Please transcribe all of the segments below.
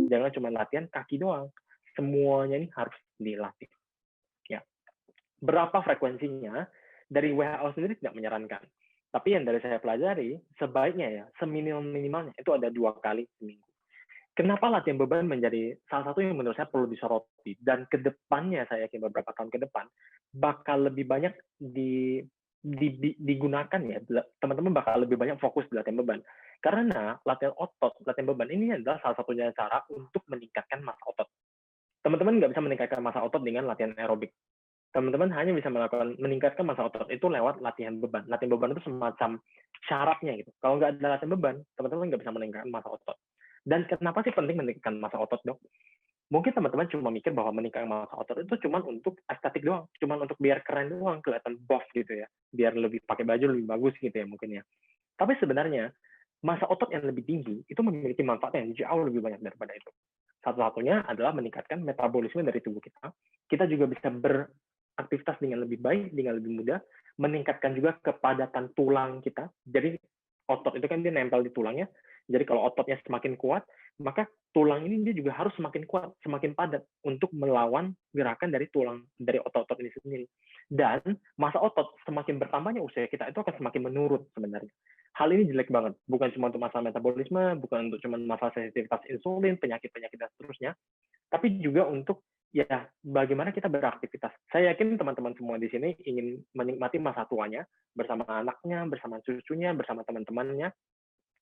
Jangan cuma latihan kaki doang. Semuanya ini harus dilatih. Ya. Berapa frekuensinya? Dari WHO sendiri tidak menyarankan. Tapi yang dari saya pelajari, sebaiknya ya, seminimal-minimalnya itu ada 2 kali seminggu. Kenapa latihan beban menjadi salah satu yang menurut saya perlu disoroti, dan ke depannya saya yakin beberapa tahun ke depan bakal lebih banyak digunakan ya, teman-teman bakal lebih banyak fokus di latihan beban. Karena latihan otot, latihan beban ini adalah salah satunya cara untuk meningkatkan massa otot. Teman-teman nggak bisa meningkatkan massa otot dengan latihan aerobik. Teman-teman hanya bisa meningkatkan massa otot itu lewat latihan beban. Latihan beban itu semacam syaratnya gitu. Kalau nggak ada latihan beban, teman-teman nggak bisa meningkatkan massa otot. Dan kenapa sih penting meningkatkan massa otot, Dok? Mungkin teman-teman cuma mikir bahwa meningkatkan massa otot itu cuma untuk estetik doang, cuma untuk biar keren doang, kelihatan buff gitu ya, biar lebih pakai baju lebih bagus gitu ya mungkin ya. Tapi sebenarnya massa otot yang lebih tinggi itu memiliki manfaat yang jauh lebih banyak daripada itu. Satu-satunya adalah meningkatkan metabolisme dari tubuh kita. Kita juga bisa beraktivitas dengan lebih baik, dengan lebih mudah, meningkatkan juga kepadatan tulang kita. Jadi otot itu kan dia nempel di tulangnya. Jadi kalau ototnya semakin kuat, maka tulang ini dia juga harus semakin kuat, semakin padat untuk melawan gerakan dari tulang, dari otot-otot ini sendiri. Dan massa otot semakin bertambahnya usia kita itu akan semakin menurun sebenarnya. Hal ini jelek banget, bukan cuma untuk masalah metabolisme, bukan untuk cuma masalah sensitivitas insulin, penyakit-penyakit dan seterusnya, tapi juga untuk ya bagaimana kita beraktivitas. Saya yakin teman-teman semua di sini ingin menikmati masa tuanya bersama anaknya, bersama cucunya, bersama teman-temannya,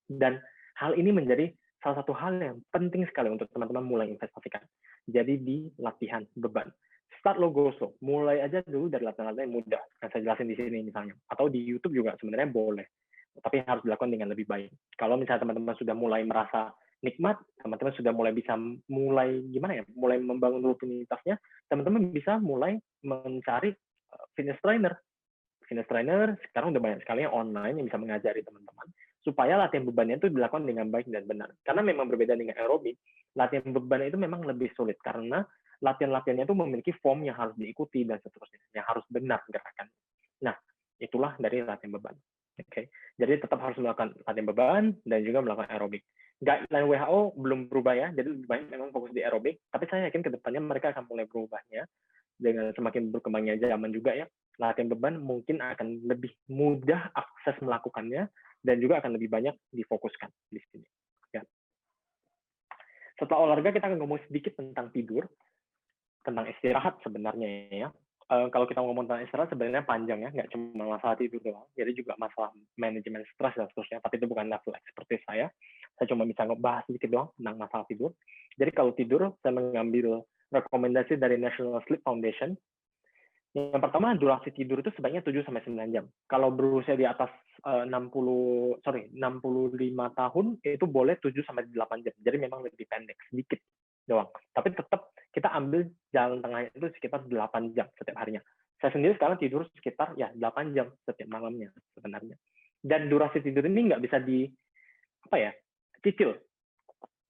dan hal ini menjadi salah satu hal yang penting sekali untuk teman-teman mulai investasikan. Jadi di latihan beban. Start low, go slow. Mulai aja dulu dari latihan-latihan yang mudah. Yang saya jelasin di sini misalnya. Atau di YouTube juga sebenarnya boleh. Tapi harus dilakukan dengan lebih baik. Kalau misalnya teman-teman sudah mulai merasa nikmat, teman-teman sudah mulai bisa mulai gimana ya, mulai membangun rutinitasnya, teman-teman bisa mulai mencari fitness trainer. Fitness trainer sekarang udah banyak sekali yang online yang bisa mengajari teman-teman supaya latihan bebannya itu dilakukan dengan baik dan benar. Karena memang berbeda dengan aerobik, latihan beban itu memang lebih sulit karena latihan-latihannya itu memiliki form yang harus diikuti dan seterusnya, yang harus benar gerakan. Nah, itulah dari latihan beban. Oke, okay. Jadi tetap harus melakukan latihan beban dan juga melakukan aerobik. Guideline WHO belum berubah ya, jadi lebih banyak memang fokus di aerobik, tapi saya yakin kedepannya mereka akan mulai berubahnya dengan semakin berkembangnya zaman juga ya. Latihan beban mungkin akan lebih mudah akses melakukannya dan juga akan lebih banyak difokuskan di sini. Ya. Setelah olahraga kita akan ngomong sedikit tentang tidur, tentang istirahat sebenarnya ya. Kalau kita ngomong tentang istirahat sebenarnya panjang ya, nggak cuma masalah tidur doang, jadi juga masalah manajemen stres dan seterusnya, tapi itu bukan level seperti saya cuma bisa ngebahas sedikit doang tentang masalah tidur. Jadi kalau tidur, saya mengambil rekomendasi dari National Sleep Foundation. Yang pertama, durasi tidur itu sebaiknya 7-9 jam. Kalau berusia di atas 65 tahun, itu boleh 7-8 jam. Jadi memang lebih pendek, sedikit doang. Tapi tetap kita ambil jalan tengahnya itu sekitar 8 jam setiap harinya. Saya sendiri sekarang tidur sekitar ya 8 jam setiap malamnya sebenarnya. Dan durasi tidur ini nggak bisa cicil.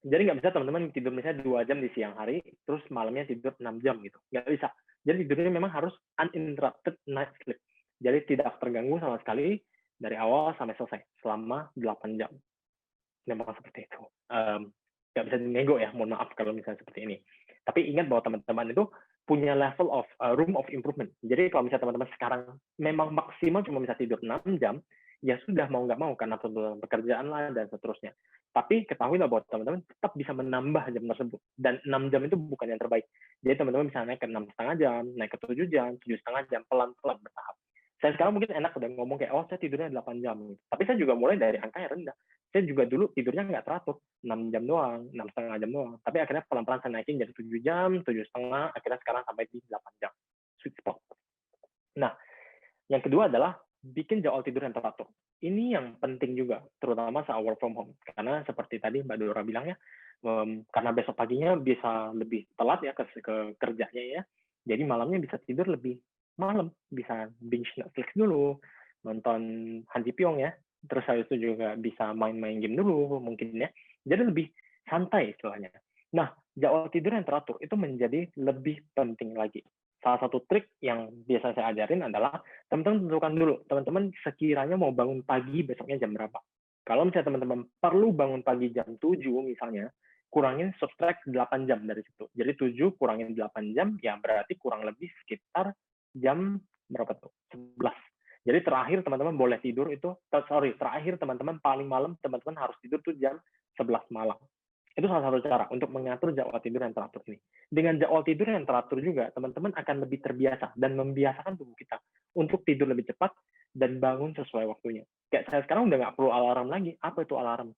Jadi nggak bisa teman-teman tidur misalnya 2 jam di siang hari, terus malamnya tidur 6 jam gitu. Nggak bisa. Jadi tidurnya memang harus uninterrupted night sleep. Jadi tidak terganggu sama sekali dari awal sampai selesai, selama 8 jam. Memang seperti itu. Nggak bisa dinego ya, mohon maaf kalau misalnya seperti ini. Tapi ingat bahwa teman-teman itu punya level of room of improvement. Jadi kalau misalnya teman-teman sekarang memang maksimal cuma bisa tidur 6 jam, ya sudah mau nggak mau karena pekerjaan lah dan seterusnya. Tapi ketahuilah bahwa teman-teman tetap bisa menambah jam tersebut. Dan 6 jam itu bukan yang terbaik. Jadi teman-teman bisa naik ke 6,5 jam, naik ke 7 jam, 7,5 jam, pelan-pelan bertahap. Saya sekarang mungkin enak udah ngomong kayak, oh saya tidurnya 8 jam. Tapi saya juga mulai dari angka yang rendah. Saya juga dulu tidurnya nggak teratur, 6 jam doang, 6,5 jam doang. Tapi akhirnya pelan-pelan saya naikin jadi 7 jam, 7,5, akhirnya sekarang sampai di 8 jam. Sweet spot. Nah, yang kedua adalah bikin jadwal tidur yang teratur. Ini yang penting juga, terutama saat work from home. Karena seperti tadi Mbak Dora bilang ya, karena besok paginya bisa lebih telat ya ke kerjanya ya, jadi malamnya bisa tidur lebih malam, bisa binge Netflix dulu, nonton Han Ji Pyong ya, terus habis itu juga bisa main-main game dulu mungkin ya, jadi lebih santai istilahnya. Nah, jadwal tidur yang teratur itu menjadi lebih penting lagi. Salah satu trik yang biasa saya ajarin adalah teman-teman tentukan dulu, teman-teman sekiranya mau bangun pagi besoknya jam berapa. Kalau misalnya teman-teman perlu bangun pagi jam 7 misalnya, kurangin subtract 8 jam dari situ. Jadi 7 kurangin 8 jam, ya berarti kurang lebih sekitar jam berapa tuh? 11. Jadi terakhir teman-teman boleh tidur itu, terakhir teman-teman paling malam teman-teman harus tidur tuh jam 11 malam. Itu salah satu cara untuk mengatur jadwal tidur yang teratur ini. Dengan jadwal tidur yang teratur juga, teman-teman akan lebih terbiasa dan membiasakan tubuh kita untuk tidur lebih cepat dan bangun sesuai waktunya. Kayak saya sekarang udah nggak perlu alarm lagi. Apa itu alarm?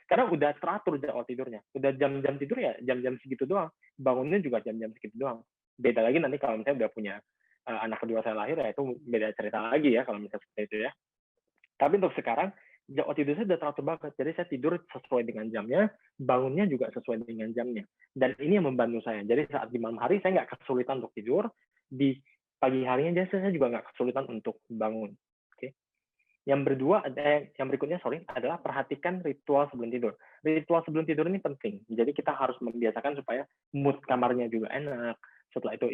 Karena udah teratur jadwal tidurnya. Udah jam-jam tidur ya jam-jam segitu doang. Bangunnya juga jam-jam segitu doang. Beda lagi nanti kalau misalnya udah punya anak kedua saya lahir, ya itu beda cerita lagi ya kalau misalnya seperti itu ya. Tapi untuk sekarang, jadwal tidur saya udah teratur banget. Jadi saya tidur sesuai dengan jamnya, bangunnya juga sesuai dengan jamnya. Dan ini yang membantu saya. Jadi saat di malam hari saya nggak kesulitan untuk tidur, di pagi harinya saya juga nggak kesulitan untuk bangun. Oke. Yang berikutnya adalah perhatikan ritual sebelum tidur. Ritual sebelum tidur ini penting. Jadi kita harus membiasakan supaya mood kamarnya juga enak. Setelah itu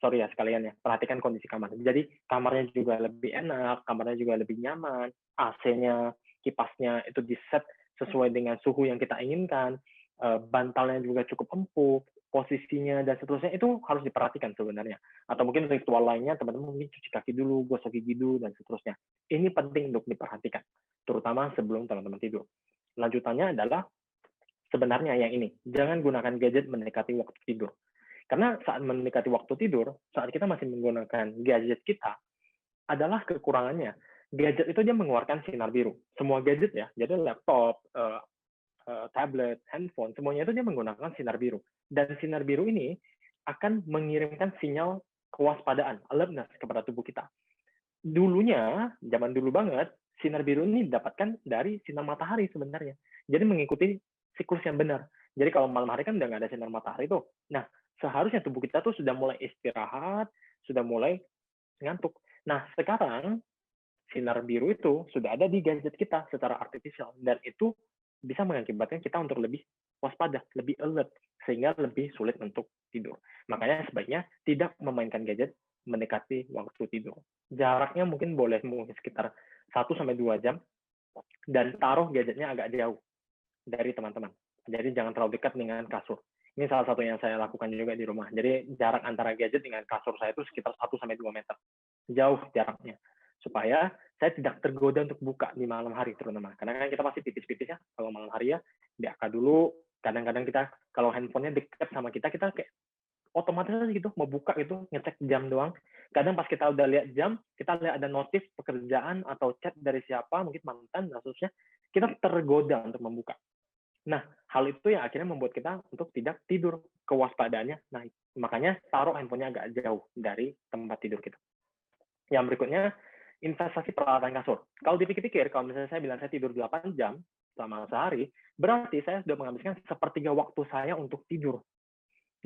sekalian ya, perhatikan kondisi kamar. Jadi kamarnya juga lebih enak, kamarnya juga lebih nyaman, AC-nya, kipasnya itu di-set sesuai dengan suhu yang kita inginkan, bantalnya juga cukup empuk, posisinya dan seterusnya itu harus diperhatikan sebenarnya. Atau mungkin ritual lainnya teman-teman mungkin cuci kaki dulu, gosok gigi dulu dan seterusnya. Ini penting untuk diperhatikan, terutama sebelum teman-teman tidur. Lanjutannya adalah sebenarnya yang ini, jangan gunakan gadget mendekati waktu tidur. Karena saat mendekati waktu tidur, saat kita masih menggunakan gadget kita, adalah kekurangannya. Gadget itu dia mengeluarkan sinar biru. Semua gadget ya, jadi laptop, tablet, handphone, semuanya itu dia menggunakan sinar biru. Dan sinar biru ini akan mengirimkan sinyal kewaspadaan, alertness kepada tubuh kita. Dulunya, zaman dulu banget, sinar biru ini didapatkan dari sinar matahari sebenarnya. Jadi mengikuti siklus yang benar. Jadi kalau malam hari kan udah nggak ada sinar matahari tuh. Nah, seharusnya tubuh kita tuh sudah mulai istirahat, sudah mulai ngantuk. Nah, sekarang sinar biru itu sudah ada di gadget kita secara artifisial dan itu bisa mengakibatkan kita untuk lebih waspada, lebih alert sehingga lebih sulit untuk tidur. Makanya sebaiknya tidak memainkan gadget mendekati waktu tidur. Jaraknya mungkin boleh sekitar 1-2 jam dan taruh gadgetnya agak jauh dari teman-teman. Jadi jangan terlalu dekat dengan kasur. Ini salah satu yang saya lakukan juga di rumah. Jadi jarak antara gadget dengan kasur saya itu sekitar 1-2 meter. Jauh jaraknya. Supaya saya tidak tergoda untuk buka di malam hari terutama. Karena kan kita masih pipis-pipis ya. Kalau malam hari ya, biarkan dulu. Kadang-kadang kita, kalau handphonenya dekat sama kita kayak otomatis aja gitu, mau buka gitu, ngecek jam doang. Kadang pas kita udah lihat jam, kita lihat ada notif pekerjaan atau chat dari siapa, mungkin mantan, dan seterusnya, kita tergoda untuk membuka. Nah, hal itu yang akhirnya membuat kita untuk tidak tidur, kewaspadaannya naik. Makanya taruh handphonenya agak jauh dari tempat tidur kita. Yang berikutnya, investasi peralatan kasur. Kalau dipikir-pikir, kalau misalnya saya bilang saya tidur 8 jam selama sehari, berarti saya sudah menghabiskan sepertiga waktu saya untuk tidur.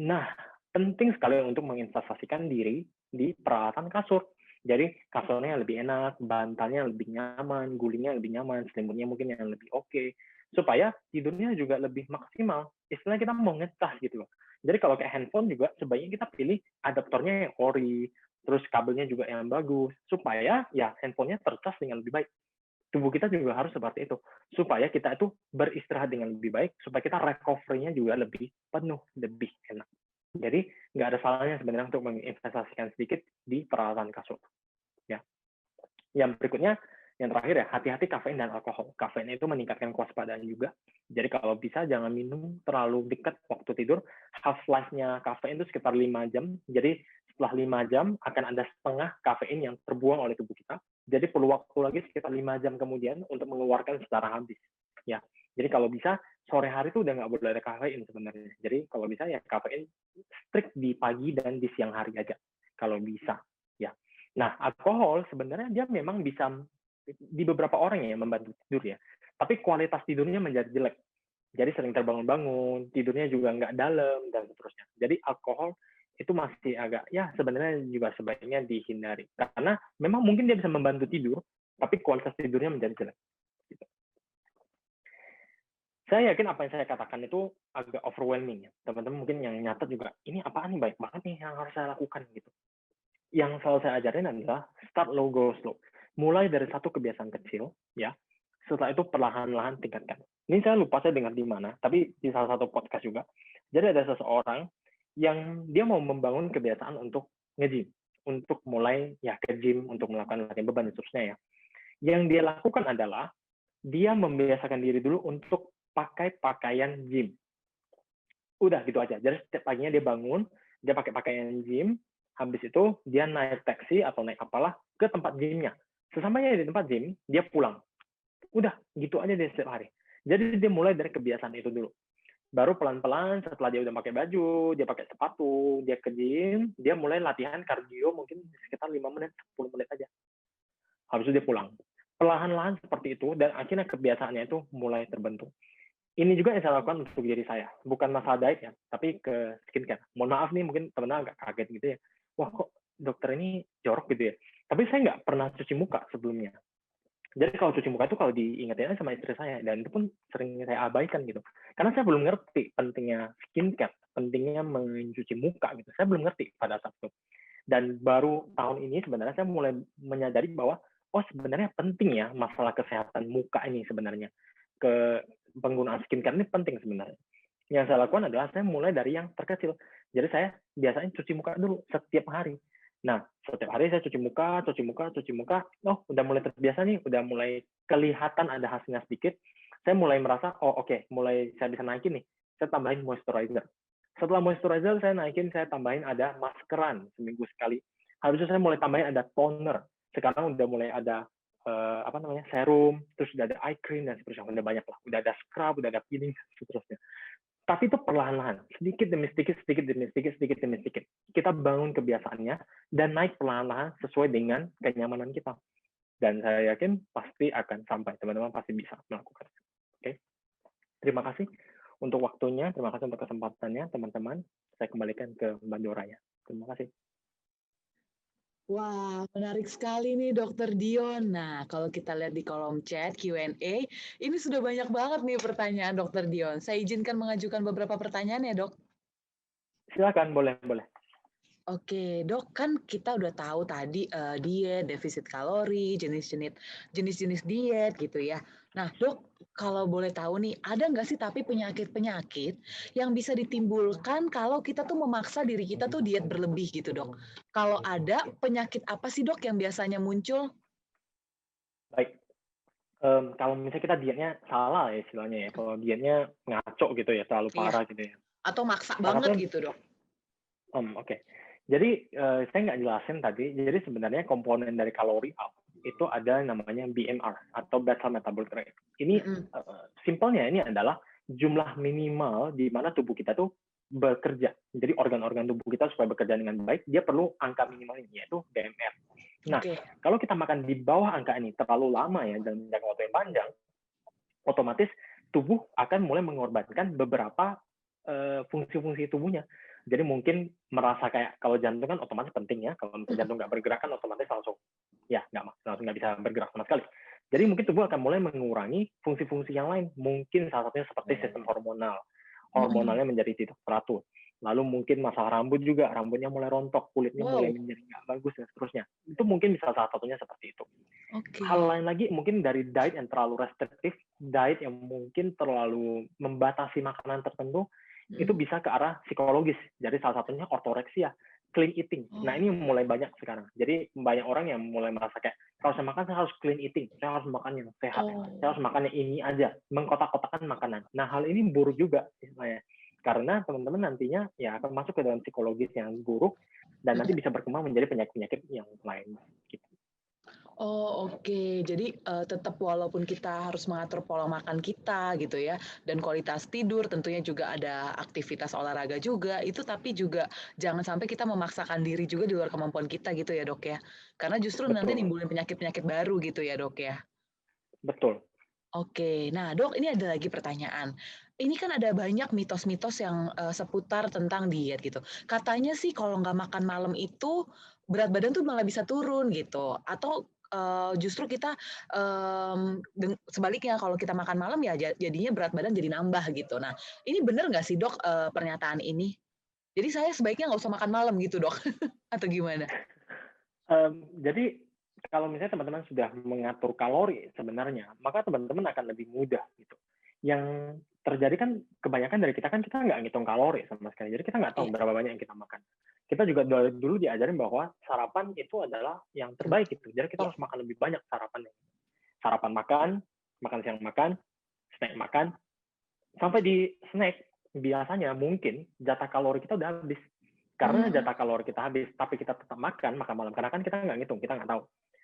Nah, penting sekali untuk menginvestasikan diri di peralatan kasur. Jadi kasurnya lebih enak, bantalnya lebih nyaman, gulingnya lebih nyaman, selimutnya mungkin yang lebih oke, supaya tidurnya juga lebih maksimal. Istilahnya kita mau ngecas gitu loh. Jadi kalau kayak handphone juga sebaiknya kita pilih adaptornya yang ori, terus kabelnya juga yang bagus, supaya ya handphonenya tercas dengan lebih baik. Tubuh kita juga harus seperti itu, supaya kita itu beristirahat dengan lebih baik, supaya kita recovery-nya juga lebih penuh, lebih enak. Jadi nggak ada salahnya sebenarnya untuk menginvestasikan sedikit di peralatan kasur. Ya. Yang berikutnya, yang terakhir ya, hati-hati kafein dan alkohol. Kafein itu meningkatkan kewaspadaan juga. Jadi kalau bisa jangan minum terlalu dekat waktu tidur. Half-life-nya kafein itu sekitar 5 jam. Jadi setelah 5 jam akan ada setengah kafein yang terbuang oleh tubuh kita. Jadi perlu waktu lagi sekitar 5 jam kemudian untuk mengeluarkan secara habis. Ya. Jadi kalau bisa sore hari itu udah nggak boleh ada kafein sebenarnya. Jadi kalau bisa ya kafein strict di pagi dan di siang hari aja. Kalau bisa. Ya. Nah, alkohol sebenarnya dia memang bisa di beberapa orang ya membantu tidur ya. Tapi kualitas tidurnya menjadi jelek. Jadi sering terbangun-bangun, tidurnya juga nggak dalam, dan seterusnya. Jadi alkohol itu masih agak, ya sebenarnya juga sebaiknya dihindari. Karena memang mungkin dia bisa membantu tidur, tapi kualitas tidurnya menjadi jelek. Gitu. Saya yakin apa yang saya katakan itu agak overwhelming ya. Teman-teman mungkin yang nyatet juga, ini apaan nih, baik banget nih yang harus saya lakukan gitu. Yang selalu saya ajarin adalah start low, go slow. Mulai dari satu kebiasaan kecil, ya. Setelah itu perlahan-lahan tingkatkan. Ini saya lupa saya dengar di mana, tapi di salah satu podcast juga. Jadi ada seseorang yang dia mau membangun kebiasaan untuk nge-gym, untuk mulai ya ke gym, untuk melakukan latihan beban dan seterusnya ya. Yang dia lakukan adalah dia membiasakan diri dulu untuk pakai pakaian gym. Udah gitu aja. Jadi setiap paginya dia bangun, dia pakai pakaian gym, habis itu dia naik taksi atau naik apalah ke tempat gymnya. Sesamanya di tempat gym, dia pulang. Udah, gitu aja dia setiap hari. Jadi dia mulai dari kebiasaan itu dulu. Baru pelan-pelan setelah dia udah pakai baju, dia pakai sepatu, dia ke gym, dia mulai latihan kardio mungkin sekitar 5 menit, 10 menit aja. Habis itu dia pulang. Perlahan-lahan seperti itu, dan akhirnya kebiasaannya itu mulai terbentuk. Ini juga yang saya lakukan untuk diri saya. Bukan masalah diet ya, tapi ke skincare. Mohon maaf nih, mungkin teman-teman agak kaget gitu ya. Wah kok dokter ini jorok gitu ya. Tapi saya nggak pernah cuci muka sebelumnya. Jadi kalau cuci muka itu kalau diingetin sama istri saya, dan itu pun sering saya abaikan gitu. Karena saya belum ngerti pentingnya skincare, pentingnya mencuci muka gitu. Saya belum ngerti pada saat itu. Dan baru tahun ini sebenarnya saya mulai menyadari bahwa, oh sebenarnya penting ya masalah kesehatan muka ini sebenarnya. Penggunaan skincare ini penting sebenarnya. Yang saya lakukan adalah saya mulai dari yang terkecil. Jadi saya biasanya cuci muka dulu setiap hari. Nah, setiap hari saya cuci muka, cuci muka, cuci muka. Oh, udah mulai terbiasa nih, udah mulai kelihatan ada hasilnya sedikit. Saya mulai merasa, oh oke, mulai saya bisa naikin nih. Saya tambahin moisturizer. Setelah moisturizer, saya naikin, saya tambahin ada maskeran seminggu sekali. Habis itu saya mulai tambahin ada toner. Sekarang udah mulai ada serum, terus udah ada eye cream dan seterusnya, udah banyak lah, udah ada scrub, udah ada peeling dan seterusnya. Tapi itu perlahan-lahan, sedikit demi sedikit, sedikit demi sedikit, sedikit demi sedikit. Kita bangun kebiasaannya dan naik perlahan-lahan sesuai dengan kenyamanan kita. Dan saya yakin pasti akan sampai, teman-teman pasti bisa melakukan. Oke, terima kasih untuk waktunya, terima kasih untuk kesempatannya, teman-teman. Saya kembalikan ke Mbak Dora ya. Terima kasih. Wah, menarik sekali nih Dokter Dion. Nah, kalau kita lihat di kolom chat Q&A, ini sudah banyak banget nih pertanyaan Dokter Dion. Saya izinkan mengajukan beberapa pertanyaan ya, Dok. Silakan, boleh. Oke, Dok, kan kita udah tahu tadi diet, defisit kalori, jenis-jenis diet gitu ya. Nah, Dok, kalau boleh tahu nih, ada nggak sih tapi penyakit-penyakit yang bisa ditimbulkan kalau kita tuh memaksa diri kita tuh diet berlebih gitu, Dok? Kalau ada, penyakit apa sih, Dok, yang biasanya muncul? Baik. Kalau misalnya kita dietnya salah ya istilahnya ya, kalau dietnya ngaco gitu ya, terlalu Iya, parah gitu ya. atau maksa Salah banget satunya gitu, Dok? Oke. Jadi, saya nggak jelasin tadi, jadi sebenarnya komponen dari kalori itu ada namanya BMR atau basal metabolic rate. Ini, Mhm. simpelnya ini adalah jumlah minimal di mana tubuh kita tuh bekerja. Jadi organ-organ tubuh kita supaya bekerja dengan baik, dia perlu angka minimal ini, yaitu BMR. Nah, Oke. kalau kita makan di bawah angka ini terlalu lama ya, dalam jangka waktu yang panjang, otomatis tubuh akan mulai mengorbankan beberapa fungsi-fungsi tubuhnya. Jadi mungkin merasa kayak kalau jantung kan otomatis penting ya, kalau misalnya jantung nggak bergerak kan otomatis langsung langsung nggak bisa bergerak sama sekali. Jadi mungkin tubuh akan mulai mengurangi fungsi-fungsi yang lain. Mungkin salah satunya seperti sistem hormonal. Mhm. Hormonalnya menjadi tidak teratur. Lalu mungkin masalah rambut juga, rambutnya mulai rontok, kulitnya mulai Wow, menjadi nggak bagus dan seterusnya. Itu mungkin bisa salah satunya seperti itu. Hal oke. lain lagi mungkin dari diet yang terlalu restriktif, diet yang mungkin terlalu membatasi makanan tertentu, itu Mhm. bisa ke arah psikologis. Jadi salah satunya ortoreksia, clean eating. Nah ini Oh. mulai banyak sekarang. Jadi banyak orang yang mulai merasa kayak, kalau saya makan saya harus clean eating, saya harus makan yang sehat, saya Oh. harus makan yang ini aja, mengkotak-kotakan makanan. Nah hal ini buruk juga istilahnya. Karena teman-teman nantinya ya akan masuk ke dalam psikologis yang buruk, dan nanti Mhm. bisa berkembang menjadi penyakit-penyakit yang lain. Gitu. Oh, oke. Jadi, tetap walaupun kita harus mengatur pola makan kita gitu ya, dan kualitas tidur, tentunya juga ada aktivitas olahraga juga, itu tapi juga jangan sampai kita memaksakan diri juga di luar kemampuan kita gitu ya, Dok, ya? Karena justru nanti Betul, nimbulin penyakit-penyakit baru gitu ya, Dok, ya? betul. Oke. Nah, Dok, ini ada lagi pertanyaan. Ini kan ada banyak mitos-mitos yang, seputar tentang diet gitu. Katanya sih kalau nggak makan malam itu berat badan tuh malah bisa turun gitu, atau, justru kita, sebaliknya kalau kita makan malam ya jadinya berat badan jadi nambah gitu. Nah, ini bener nggak sih, Dok, pernyataan ini? Jadi saya sebaiknya nggak usah makan malam gitu, Dok, atau gimana? Jadi kalau misalnya teman-teman sudah mengatur kalori sebenarnya, maka teman-teman akan lebih mudah gitu. yang terjadi kan kebanyakan dari kita kan kita nggak ngitung kalori sama sekali. Jadi kita nggak tahu Iya, berapa banyak yang kita makan. Kita juga dari dulu diajarin bahwa sarapan itu adalah yang terbaik gitu. Jadi kita iya. harus makan lebih banyak sarapannya. Sarapan makan, makan siang makan, snack makan, sampai di snack biasanya mungkin jatah kalori kita udah habis. Karena Hmm, jatah kalori kita habis, tapi kita tetap makan malam. Karena kan kita nggak ngitung, kita nggak tahu.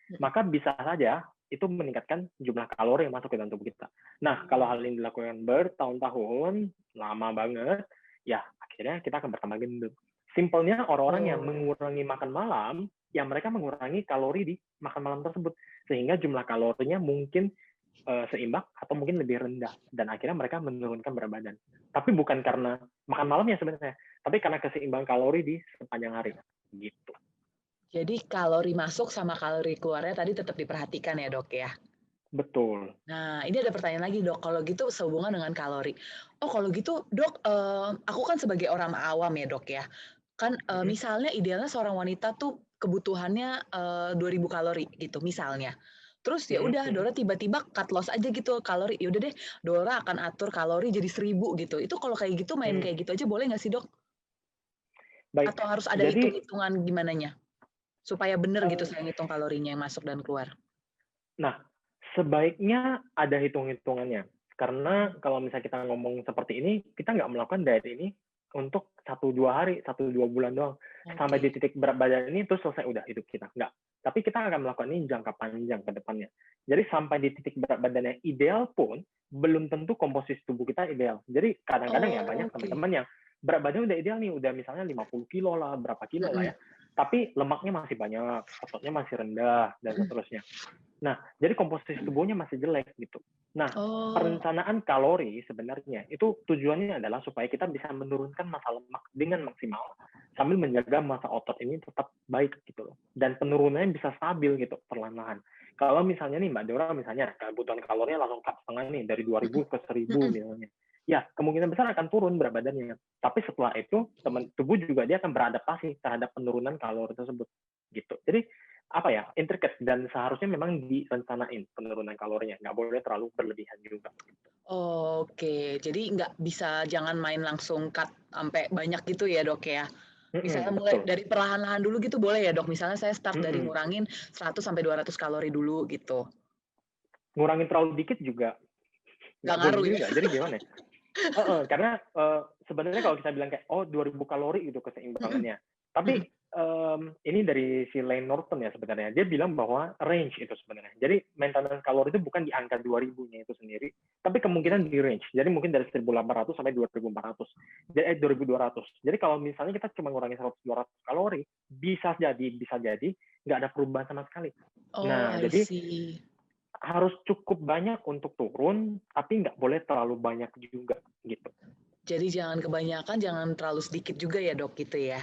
mm, Maka bisa saja itu meningkatkan jumlah kalori yang masuk ke dalam tubuh kita. Nah, kalau hal ini dilakukan bertahun-tahun, lama banget, ya akhirnya kita akan bertambah gendut. Simpelnya orang-orang yang oh, mengurangi makan malam, ya mereka mengurangi kalori di makan malam tersebut. Sehingga jumlah kalorinya mungkin seimbang atau mungkin lebih rendah. Dan akhirnya mereka menurunkan berat badan. Tapi bukan karena makan malamnya sebenarnya, tapi karena keseimbangan kalori di sepanjang hari. Gitu. jadi kalori masuk sama kalori keluarnya tadi tetap diperhatikan ya dok ya. Betul. Nah, ini ada pertanyaan lagi dok, kalau gitu sehubungan dengan kalori. Oh kalau gitu dok, aku kan sebagai orang awam ya dok ya, kan misalnya idealnya seorang wanita tuh kebutuhannya 2000 kalori gitu misalnya. Terus ya udah Dora tiba-tiba cut loss aja gitu kalori, ya udah deh Dora akan atur kalori jadi 1000 gitu. Itu kalau kayak gitu main kayak gitu aja boleh nggak sih dok? Baik, Atau harus ada jadi hitung-hitungan gimananya? Supaya bener gitu eh, saya ngitung kalorinya yang masuk dan keluar? nah, sebaiknya ada hitung-hitungannya. Karena kalau misalnya kita ngomong seperti ini, kita nggak melakukan diet ini untuk 1-2 hari, 1-2 bulan doang. Sampai di Oke. titik berat badan ini, terus selesai udah hidup kita. Nggak. Tapi kita akan melakukan ini jangka panjang ke depannya. Jadi sampai di titik berat badan yang ideal pun, belum tentu komposisi tubuh kita ideal. Jadi kadang-kadang ya Oh, banyak oke. teman-teman yang berat badan udah ideal nih, udah misalnya 50 kilo lah, berapa kilo lah Mhm, ya. Tapi lemaknya masih banyak, ototnya masih rendah, dan mhm. seterusnya. Nah, jadi komposisi tubuhnya masih jelek gitu. Nah, Oh, perencanaan kalori sebenarnya itu tujuannya adalah supaya kita bisa menurunkan massa lemak dengan maksimal sambil menjaga massa otot ini tetap baik gitu loh. Dan penurunannya bisa stabil gitu perlahan-lahan. Kalau misalnya nih Mbak Dora misalnya kebutuhan kalorinya langsung cut setengah nih dari 2000 mhm, ke 1000 mhm. misalnya. Ya, kemungkinan besar akan turun berat badannya. Tapi setelah itu teman tubuh juga dia akan beradaptasi terhadap penurunan kalori tersebut gitu. Jadi apa ya, intricate dan seharusnya memang direncanain penurunan kalorinya, nggak boleh terlalu berlebihan juga. Oke, jadi nggak bisa jangan main langsung cut sampai banyak gitu ya, Dok, ya? Misalnya mulai Betul. dari perlahan-lahan dulu gitu boleh ya, Dok? Misalnya saya start dari Mm-mm. ngurangin 100 sampai 200 kalori dulu gitu. Ngurangin terlalu dikit juga Nggak nggak boleh ngaruh ya? juga. Jadi gimana ya? Karena sebenarnya kalau kita bilang kayak oh 2000 kalori itu Mhm, keseimbangannya. Tapi mhm. ini dari si Lane Norton ya sebenarnya. Dia bilang bahwa range itu sebenarnya. Jadi maintenance kalori itu bukan di angka 2000-nya itu sendiri, tapi kemungkinan Oke. di range. Jadi mungkin dari 1800 sampai 2400. Jadi 2200. Jadi kalau misalnya kita cuma ngurangi 100 200 kalori, bisa jadi nggak ada perubahan sama sekali. Oh, Nah, I jadi see. harus cukup banyak untuk turun, tapi nggak boleh terlalu banyak juga gitu. Jadi jangan kebanyakan, jangan terlalu sedikit juga ya, Dok, gitu ya?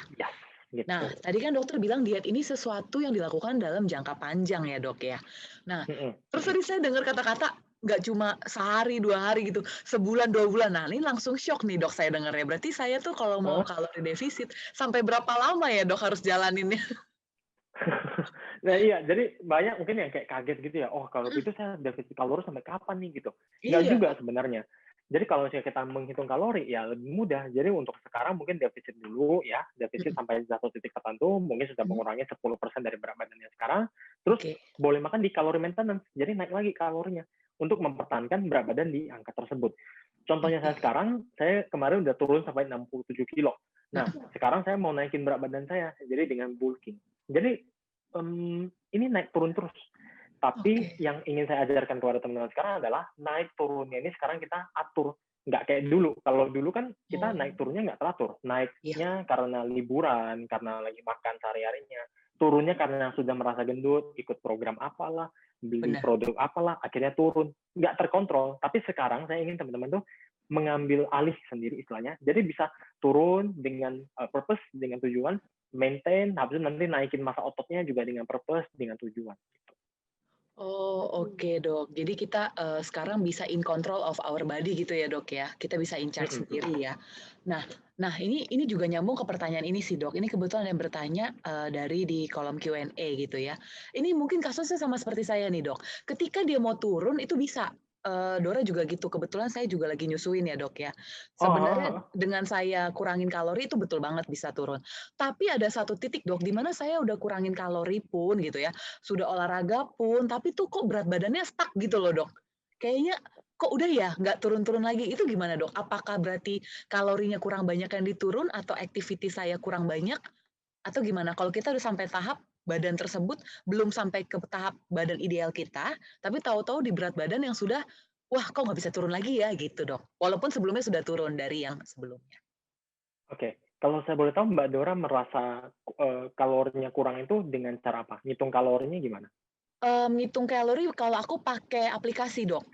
Yes, Nah, gitu. tadi kan dokter bilang diet ini sesuatu yang dilakukan dalam jangka panjang ya, Dok, ya. Nah, Mm-mm, terus mm-mm. tadi saya dengar kata-kata nggak cuma sehari, 2 hari gitu, sebulan, 2 bulan. Nah, ini langsung syok nih, Dok, saya dengarnya. Berarti saya tuh kalau mau Hah? kalori defisit sampai berapa lama ya, Dok, harus jalaninnya? Nah iya, jadi banyak mungkin yang kayak kaget gitu ya, oh kalau Mhm, gitu saya defisit kalori sampai kapan nih gitu. Nggak iya, juga sebenarnya. Jadi kalau misalnya kita menghitung kalori ya lebih mudah. Jadi untuk sekarang mungkin defisit dulu ya, defisit mhm, sampai satu titik tertentu mungkin sudah mhm, mengurangi 10% dari berat badannya sekarang. Terus oke. boleh makan di kalori maintenance, jadi naik lagi kalorinya untuk mempertahankan berat badan di angka tersebut. Contohnya saya Oke, sekarang, saya kemarin udah turun sampai 67 kilo. Nah, mhm, sekarang saya mau naikin berat badan saya, jadi dengan bulking. Jadi ini naik turun terus. Tapi oke. yang ingin saya ajarkan kepada teman-teman sekarang adalah naik turunnya ini sekarang kita atur. Nggak kayak dulu. Kalau dulu kan kita Oh, naik turunnya nggak teratur. iya, Naiknya karena liburan, karena lagi makan sehari-harinya. Turunnya karena sudah merasa gendut, ikut program apalah, beli benar. produk apalah, akhirnya turun. Nggak terkontrol. Tapi sekarang saya ingin teman-teman tuh mengambil alih sendiri istilahnya. Jadi bisa turun dengan purpose, dengan tujuan, maintain, habis itu nanti naikin massa ototnya juga dengan purpose, dengan tujuan. Oh, oke, Dok. Jadi kita, sekarang bisa in control of our body gitu ya, Dok, ya? Kita bisa in charge Mm-mm. sendiri ya. Nah nah ini juga nyambung ke pertanyaan ini sih, Dok. Ini kebetulan ada yang bertanya, dari di kolom Q&A gitu ya. Ini mungkin kasusnya sama seperti saya nih, Dok. Ketika dia mau turun itu bisa, Dora juga gitu, kebetulan saya juga lagi nyusuin ya, Dok, ya. Oh, heeh Sebenarnya heeh. dengan saya kurangin kalori itu betul banget bisa turun. Tapi ada satu titik, Dok, di mana saya udah kurangin kalori pun gitu ya, sudah olahraga pun, tapi tuh kok berat badannya stuck gitu loh, Dok. Kayaknya kok udah ya nggak turun-turun lagi, itu gimana, Dok? Apakah berarti kalorinya kurang banyak yang diturun atau activity saya kurang banyak atau gimana? Kalau kita udah sampai tahap badan tersebut belum sampai ke tahap badan ideal kita, tapi tahu-tahu di berat badan yang sudah, "Wah, kok nggak bisa turun lagi ya?" Gitu, Dok. Walaupun sebelumnya sudah turun dari yang sebelumnya. Oke. Kalau saya boleh tahu Mbak Dora merasa, kalorinya kurang itu dengan cara apa? Ngitung kalorinya gimana? Ngitung kalori kalau aku pakai aplikasi, Dok.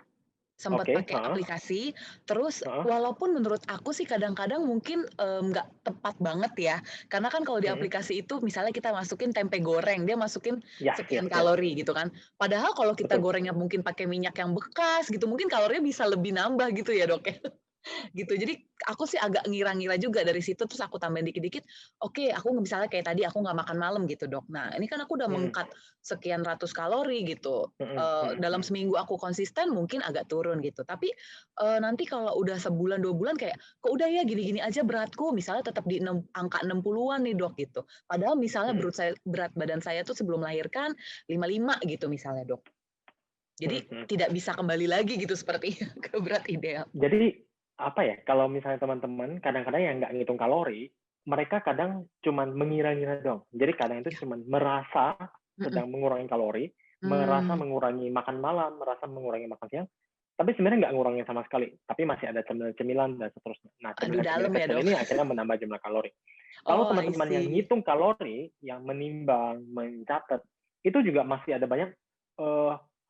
Sempat Oke, pakai heeh aplikasi, terus heeh, walaupun menurut aku sih kadang-kadang mungkin, nggak tepat banget ya, karena kan kalau di mhm. aplikasi itu misalnya kita masukin tempe goreng, dia masukin Yes yes sekian yes, kalori gitu kan. Padahal kalau kita betul. gorengnya mungkin pakai minyak yang bekas gitu, mungkin kalorinya bisa lebih nambah gitu ya, Dok, ya. Gitu. Jadi aku sih agak ngira-ngira juga dari situ, terus aku tambahin dikit-dikit, oke aku misalnya kayak tadi aku nggak makan malam gitu, Dok. Nah, ini kan aku udah Mhm meng-cut sekian ratus kalori gitu, mhm mhm dalam mhm. seminggu aku konsisten mungkin agak turun gitu. Tapi, nanti kalau udah sebulan, 2 bulan kayak, "Kok udah ya gini-gini aja beratku," misalnya tetap di angka 60-an nih, Dok, gitu. Padahal misalnya Mhm berat badan saya tuh sebelum melahirkan 55 gitu misalnya, Dok. Jadi mhm mhm. tidak bisa kembali lagi gitu seperti ke berat ideal. Jadi, apa ya, kalau misalnya teman-teman kadang-kadang yang nggak ngitung kalori, mereka kadang cuman mengira-ngira doang. Jadi kadang itu Iya, cuman merasa mhm. sedang mengurangi kalori, merasa Mmm. mengurangi makan malam, merasa mengurangi makan siang, tapi sebenarnya nggak ngurangin sama sekali, tapi masih ada cemilan-cemilan dan seterusnya. Nah, Aduh cemilan-cemilan dalam ya, kecil Dok. ini akhirnya menambah jumlah kalori. Kalau Oh, I teman-teman yang see. ngitung kalori, yang menimbang, mencatat, itu juga masih ada banyak,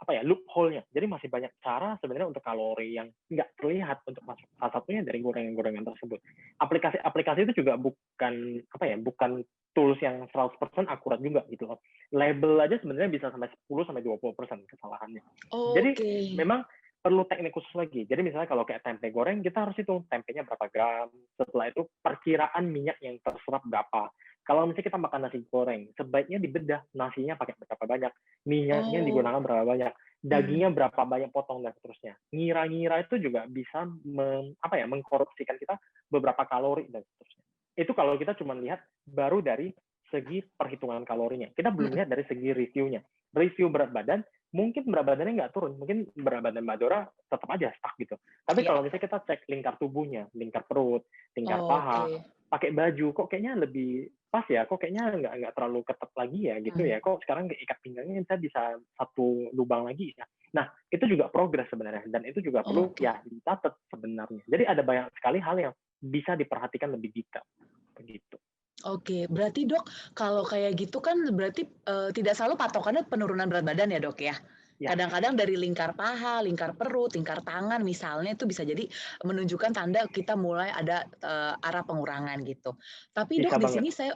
apa ya, loophole-nya. Jadi masih banyak cara sebenarnya untuk kalori yang nggak terlihat untuk masuk. Salah satunya dari gorengan-gorengan tersebut. Aplikasi-aplikasi itu juga bukan, apa ya, bukan tools yang 100% akurat juga gitu loh. Label aja sebenarnya bisa sampai 10 sampai 20% kesalahannya. Jadi Oke. memang perlu teknik khusus lagi. Jadi misalnya kalau kayak tempe goreng, kita harus hitung tempenya berapa gram, setelah itu perkiraan minyak yang terserap berapa. Kalau misalnya kita makan nasi goreng, sebaiknya dibedah nasinya pakai berapa banyak, minyaknya Oh, digunakan berapa banyak, mmm, dagingnya berapa banyak potong dan seterusnya. Ngira-ngira itu juga bisa apa ya, mengkorupsikan kita beberapa kalori dan seterusnya. Itu kalau kita cuma lihat baru dari segi perhitungan kalorinya. Kita belum mhm, lihat dari segi reviewnya. Review berat badan, mungkin berat badannya nggak turun, mungkin berat badan Mbak Dora tetap aja stuck gitu. Tapi iya, kalau misalnya kita cek lingkar tubuhnya, lingkar perut, lingkar oke, paha, pakai baju, kok kayaknya lebih pas ya, kok kayaknya nggak terlalu ketat lagi ya gitu mmm, ya, kok sekarang ikat pinggangnya saya bisa satu lubang lagi ya. Nah, itu juga progres sebenarnya, dan itu juga perlu oke. ya dicatat sebenarnya. Jadi ada banyak sekali hal yang bisa diperhatikan lebih detail, begitu. Oke, berarti Dok, kalau kayak gitu kan berarti, tidak selalu patokannya penurunan berat badan ya, Dok, ya? Yes, Kadang-kadang dari lingkar paha, lingkar perut, lingkar tangan misalnya itu bisa jadi menunjukkan tanda kita mulai ada, arah pengurangan gitu. Tapi Dok bisa di banget. sini saya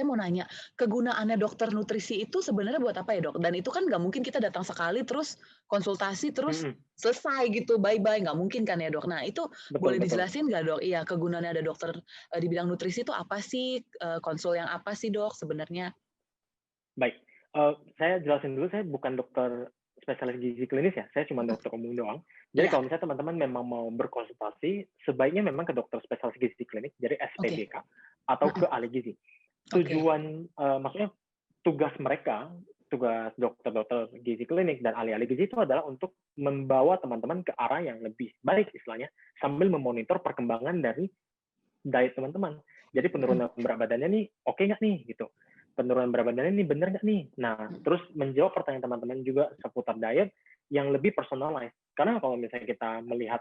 mau nanya, kegunaannya dokter nutrisi itu sebenarnya buat apa ya, Dok? Dan itu kan nggak mungkin kita datang sekali terus konsultasi terus Mhm, selesai gitu, bye-bye, nggak mungkin kan ya, Dok? Nah itu betul boleh betul. dijelasin nggak, Dok? Iya, kegunaannya ada dokter di bidang nutrisi itu apa sih? Konsul yang apa sih, Dok, sebenarnya? Baik, saya jelasin dulu, saya bukan dokter spesialis gizi klinis ya, saya cuma Mhm, dokter umum doang. Jadi iya, kalau misalnya teman-teman memang mau berkonsultasi, sebaiknya memang ke dokter spesialis gizi klinik, jadi oke, SPGK, atau ke mhm, ahli gizi. oke, Tujuan, maksudnya tugas mereka, tugas dokter-dokter gizi klinik dan ahli-ahli gizi itu adalah untuk membawa teman-teman ke arah yang lebih baik istilahnya, sambil memonitor perkembangan dari diet teman-teman. Jadi mhm, penurunan berat badannya nih oke nggak nih gitu. Penurunan berat badannya nih bener nggak nih. Nah, mhm, terus menjawab pertanyaan teman-teman juga seputar diet yang lebih personalized. Karena kalau misalnya kita melihat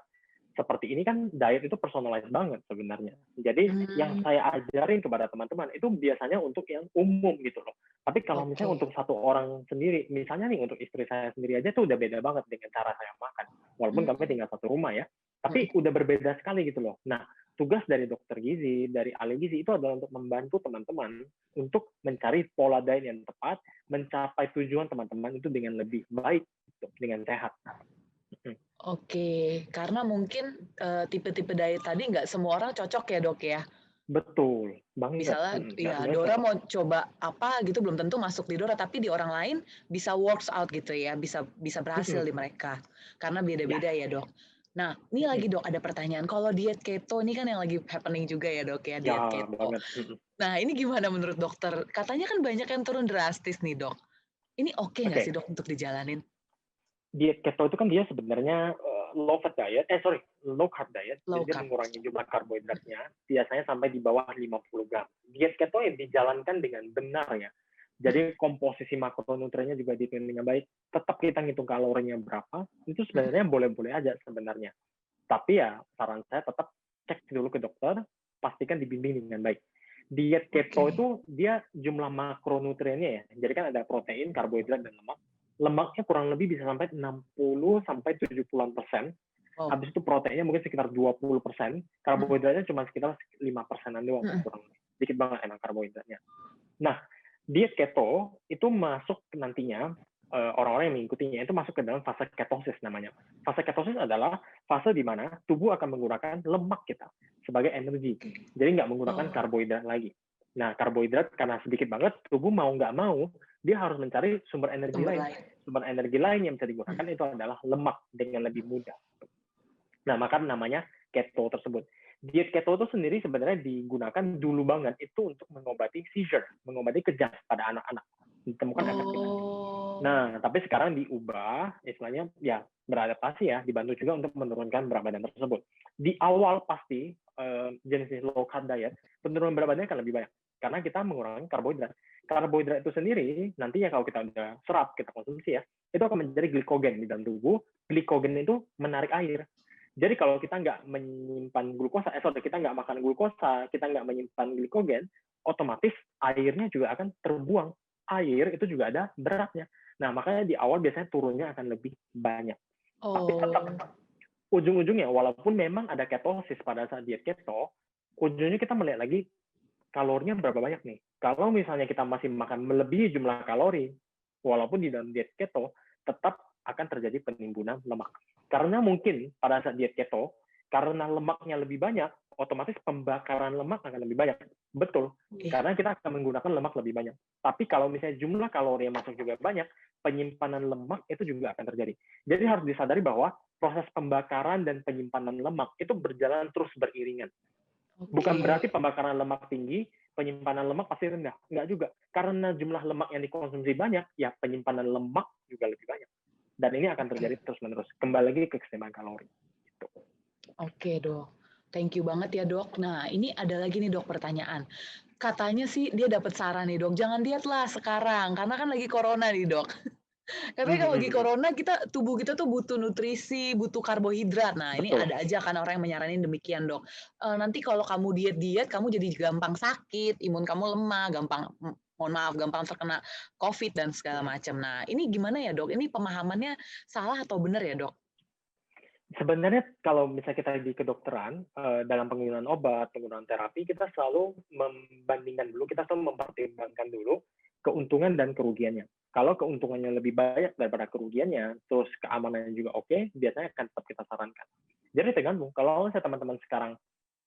seperti ini kan diet itu personalized banget sebenarnya. Jadi yang mmm, saya ajarin kepada teman-teman itu biasanya untuk yang umum gitu loh. Tapi kalau oke, misalnya untuk satu orang sendiri, misalnya nih untuk istri saya sendiri aja tuh udah beda banget dengan cara saya makan. Walaupun kami mmm, tinggal satu rumah ya, tapi mhm, udah berbeda sekali gitu loh. Nah, tugas dari dokter gizi, dari ahli gizi itu adalah untuk membantu teman-teman untuk mencari pola diet yang tepat, mencapai tujuan teman-teman itu dengan lebih baik, gitu, dengan sehat. Mhm. oke. Karena mungkin, tipe-tipe diet tadi nggak semua orang cocok ya, Dok, ya? Betul banget, Misalnya Kak, ya sebenarnya Dora cocok. mau coba apa gitu belum tentu masuk di Dora, tapi di orang lain bisa works out gitu ya, bisa bisa berhasil Mhm, di mereka, karena yes, beda-beda ya, Dok. Nah, ini mhm, lagi Dok ada pertanyaan, kalau diet keto ini kan yang lagi happening juga ya, Dok, ya, ya diet keto. banget, mhm. Nah, ini gimana menurut dokter? Katanya kan banyak yang turun drastis nih, Dok. Ini oke nggak sih, Oke, Dok, untuk dijalanin? diet keto itu kan dia sebenarnya, low fat diet low carb diet, jadi Low dia carb. mengurangi jumlah karbohidratnya, biasanya sampai di bawah 50 gram. Diet keto yang dijalankan dengan benar ya, Mhm jadi komposisi makronutriennya juga dihitung dengan baik, tetap kita ngitung kalorinya berapa, itu mhm. sebenarnya boleh-boleh aja sebenarnya. Tapi ya saran saya tetap cek dulu ke dokter, pastikan dibimbing dengan baik. Diet keto Oke. itu dia jumlah makronutriennya ya, jadi kan ada protein, karbohidrat, dan lemak. Lemaknya kurang lebih bisa sampai 60 sampai 70-an%. Wow. Habis itu proteinnya mungkin sekitar 20%, Mhm karbohidratnya cuma sekitar 5%-an doang mhm. kurang lebih. Dikit banget emang karbohidratnya. Nah, diet keto itu masuk nantinya orang-orang yang mengikutinya itu masuk ke dalam fase ketosis namanya. Fase ketosis adalah fase di mana tubuh akan menggunakan lemak kita sebagai energi. Oke. Jadi nggak menggunakan Oh, karbohidrat lagi. Nah, karbohidrat karena sedikit banget, tubuh mau nggak mau, dia harus mencari sumber energi sumber lain. lain. Sumber energi lain yang bisa Mhm. digunakan itu adalah lemak dengan lebih mudah. Nah, maka namanya keto tersebut. Diet keto itu sendiri sebenarnya digunakan dulu banget itu untuk mengobati seizure, mengobati kejang pada anak-anak. Ditemukan efektif. Oh. Nah, tapi sekarang diubah, istilahnya ya beradaptasi ya, dibantu juga untuk menurunkan berat badan tersebut. Di awal pasti jenis low carb diet, penurunan berat badannya akan lebih banyak. Karena kita mengurangi karbohidrat. Karbohidrat itu sendiri, nantinya kalau kita udah serap, kita konsumsi ya, itu akan menjadi glikogen di dalam tubuh. Glikogen itu menarik air. Jadi kalau kita nggak menyimpan glukosa, kita nggak makan glukosa, kita nggak menyimpan glikogen, otomatis airnya juga akan terbuang. Air itu juga ada beratnya. Nah, makanya di awal biasanya turunnya akan lebih banyak. Tapi tetap Oh. ujung-ujungnya, walaupun memang ada ketosis pada saat diet keto, ujungnya kita melihat lagi kalorinya berapa banyak nih. Kalau misalnya kita masih makan melebihi jumlah kalori, walaupun di dalam diet keto, tetap akan terjadi penimbunan lemak. Karena mungkin pada saat diet keto, karena lemaknya lebih banyak, otomatis pembakaran lemak akan lebih banyak. Betul, Iya. karena kita akan menggunakan lemak lebih banyak. Tapi kalau misalnya jumlah kalori yang masuk juga banyak, penyimpanan lemak itu juga akan terjadi. Jadi harus disadari bahwa proses pembakaran dan penyimpanan lemak itu berjalan terus beriringan. Bukan Oke. berarti pembakaran lemak tinggi, penyimpanan lemak pasti rendah. Enggak juga. Karena jumlah lemak yang dikonsumsi banyak, ya penyimpanan lemak juga lebih banyak. Dan ini akan Oke. terjadi terus-menerus. Kembali lagi ke keseimbangan kalori. Gitu. Oke, Dok. Thank you banget ya, Dok. Nah, ini ada lagi nih, Dok, pertanyaan. Katanya sih dia dapat saran nih, Dok, "Jangan diet lah sekarang, karena kan lagi corona nih, Dok." Katanya kalau lagi corona tubuh kita tuh butuh nutrisi, butuh karbohidrat. Nah, ini Betul. ada aja kan orang yang menyaranin demikian, Dok. Nanti kalau kamu diet-diet, kamu jadi gampang sakit, imun kamu lemah, gampang mohon maaf, gampang terkena Covid dan segala macam. Nah, ini gimana ya, Dok? Ini pemahamannya salah atau benar ya, Dok? Sebenarnya kalau misalnya kita di kedokteran, dalam penggunaan obat, penggunaan terapi, kita selalu membandingkan dulu, kita selalu mempertimbangkan dulu keuntungan dan kerugiannya. Kalau keuntungannya lebih banyak daripada kerugiannya, terus keamanannya juga oke, biasanya akan tetap kita sarankan. Jadi tergantung, kalau misalnya teman-teman sekarang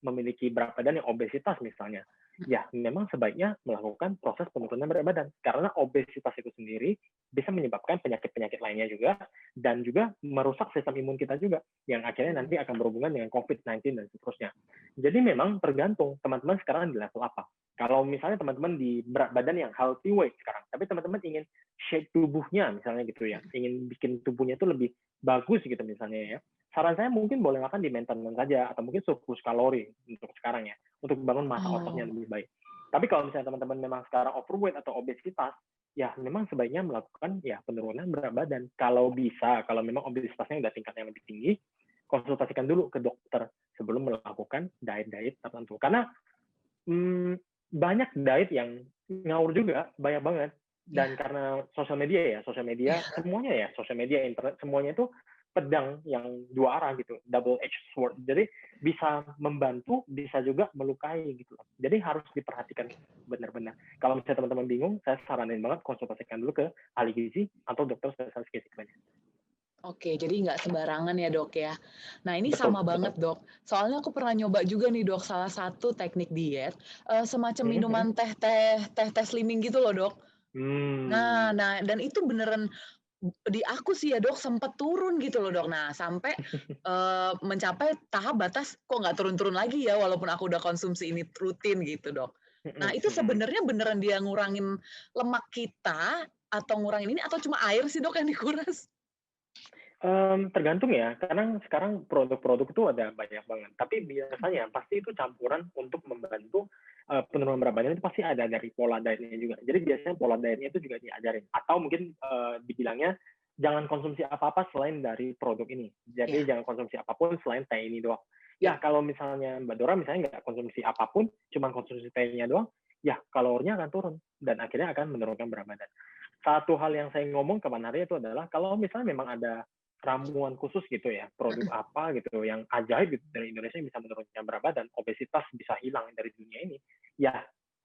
memiliki berat badan yang obesitas misalnya, ya memang sebaiknya melakukan proses penurunan berat badan. Karena obesitas itu sendiri bisa menyebabkan penyakit-penyakit lainnya juga, dan juga merusak sistem imun kita juga, yang akhirnya nanti akan berhubungan dengan COVID-19 dan seterusnya. Jadi memang tergantung teman-teman sekarang di level apa. Kalau misalnya teman-teman di berat badan yang healthy weight sekarang, tapi teman-teman ingin shape tubuhnya misalnya gitu ya, ingin bikin tubuhnya itu lebih bagus gitu misalnya ya, saran saya mungkin boleh makan di maintenance saja, atau mungkin surplus kalori untuk sekarang ya, untuk bangun massa ototnya Oh, lebih baik. Tapi kalau misalnya teman-teman memang sekarang overweight atau obesitas, ya memang sebaiknya melakukan ya penurunan berat badan. Kalau bisa, kalau memang obesitasnya udah tingkat yang lebih tinggi, konsultasikan dulu ke dokter sebelum melakukan diet-diet tertentu. Karena hmm, banyak diet yang ngawur juga, banyak banget. Dan iya karena sosial media, iya. semuanya ya, sosial media, internet, semuanya itu pedang yang dua arah gitu, double edged sword. Jadi bisa membantu, bisa juga melukai gitu. Jadi harus diperhatikan benar-benar. Kalau misalnya teman-teman bingung, saya saranin banget konsultasikan dulu ke ahli gizi atau dokter spesialis gizi klinis. Oke, jadi nggak sembarangan ya, Dok, ya. Nah, ini Betul sama betul. banget, Dok. Soalnya aku pernah nyoba juga nih, Dok, salah satu teknik diet, semacam Mhm minuman mhm. teh-teh slimming gitu loh, Dok. Nah Mmm. nah, dan itu beneran di aku sih ya, Dok, sempet turun gitu loh, Dok. Nah, sampai, mencapai tahap batas kok nggak turun-turun lagi ya, walaupun aku udah konsumsi ini rutin gitu, Dok. Nah, Mhm itu mhm. sebenarnya beneran dia ngurangin lemak kita atau ngurangin ini atau cuma air sih, Dok, yang dikuras? Tergantung ya, kadang sekarang produk-produk itu ada banyak banget, tapi biasanya pasti itu campuran untuk membantu, penurunan berat badan itu pasti ada dari pola diet-nya juga. Jadi biasanya pola diet-nya itu juga diajarin atau mungkin, dibilangnya jangan konsumsi apa-apa selain dari produk ini. Iya Jadi jangan konsumsi apapun selain teh ini doang. iya. Ya kalau misalnya Mbak Dora misalnya nggak konsumsi apapun, cuman konsumsi tehnya doang, ya kalorinya akan turun dan akhirnya akan menurunkan berat badan. Satu hal yang saya ngomong kemarin hari itu adalah kalau misalnya memang ada ramuan khusus gitu ya, produk Mhm. apa gitu yang ajaib gitu dari Indonesia yang bisa menurunkan berat badan, obesitas bisa hilang dari dunia ini, ya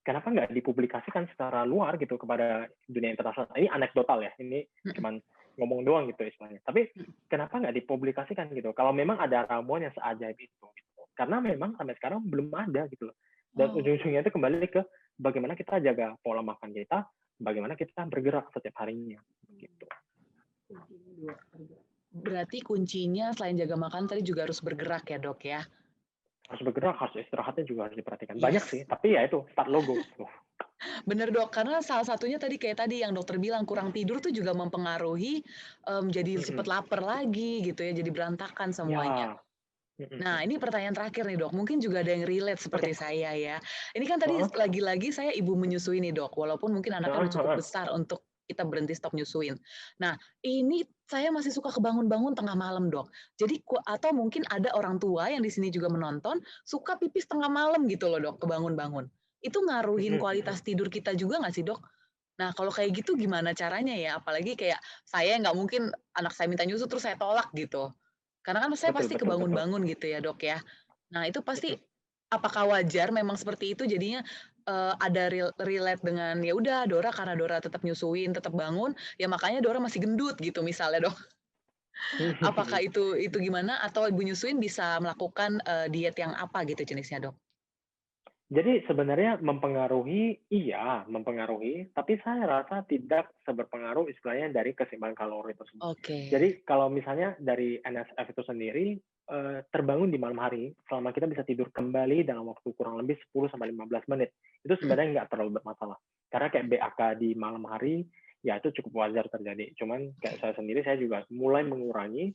kenapa nggak dipublikasikan secara luar gitu kepada dunia internasional? Ini anekdotal ya, ini Mhm cuman ngomong doang gitu istilahnya. Tapi mhm. kenapa nggak dipublikasikan gitu? Kalau memang ada ramuan yang seajaib itu, gitu. Karena memang sampai sekarang belum ada gitu loh. Dan Oh, ujung-ujungnya itu kembali ke bagaimana kita jaga pola makan kita, bagaimana kita bergerak setiap harinya, gitu. berarti kuncinya selain jaga makan tadi juga harus bergerak ya, Dok, ya? Harus bergerak, harus istirahatnya juga harus diperhatikan. Banyak sih, Yes. tapi ya itu start logo tuh. Bener, Dok, karena salah satunya tadi kayak tadi yang dokter bilang kurang tidur tuh juga mempengaruhi, jadi cepet Mhm. lapar lagi gitu ya, jadi berantakan semuanya. Ya, mhm Nah, mhm. ini pertanyaan terakhir nih, Dok, mungkin juga ada yang relate Oke, seperti saya ya. Ini kan tadi heeh, lagi-lagi saya ibu menyusui nih, Dok, walaupun mungkin anaknya heeh udah cukup heeh. besar untuk kita berhenti stop nyusuin. Nah, ini saya masih suka kebangun-bangun tengah malam, Dok. Jadi atau mungkin ada orang tua yang di sini juga menonton, suka pipis tengah malam gitu loh, Dok, kebangun-bangun. Itu ngaruhin Mhm mhm. kualitas tidur kita juga nggak sih, Dok? Nah, kalau kayak gitu gimana caranya ya? Apalagi kayak saya nggak mungkin anak saya minta nyusu terus saya tolak gitu. Karena kan saya Betul pasti betul betul. kebangun-bangun gitu ya, Dok, ya. Nah, itu pasti Mhm. apakah wajar memang seperti itu jadinya, ada relate dengan, ya udah Dora karena Dora tetap nyusuin, tetap bangun, ya makanya Dora masih gendut gitu misalnya, Dok. Apakah itu gimana? Atau ibu nyusuin bisa melakukan, diet yang apa gitu jenisnya, Dok? Jadi sebenarnya mempengaruhi, iya mempengaruhi, tapi saya rasa tidak seberpengaruh istilahnya dari keseimbangan kalori tersebut. Oke. Jadi kalau misalnya dari NSF itu sendiri, terbangun di malam hari, selama kita bisa tidur kembali dalam waktu kurang lebih 10 sampai 15 menit, itu Mhm. sebenarnya nggak terlalu bermasalah. Karena kayak BAK di malam hari, ya itu cukup wajar terjadi. Cuman kayak saya sendiri, saya juga mulai mengurangi,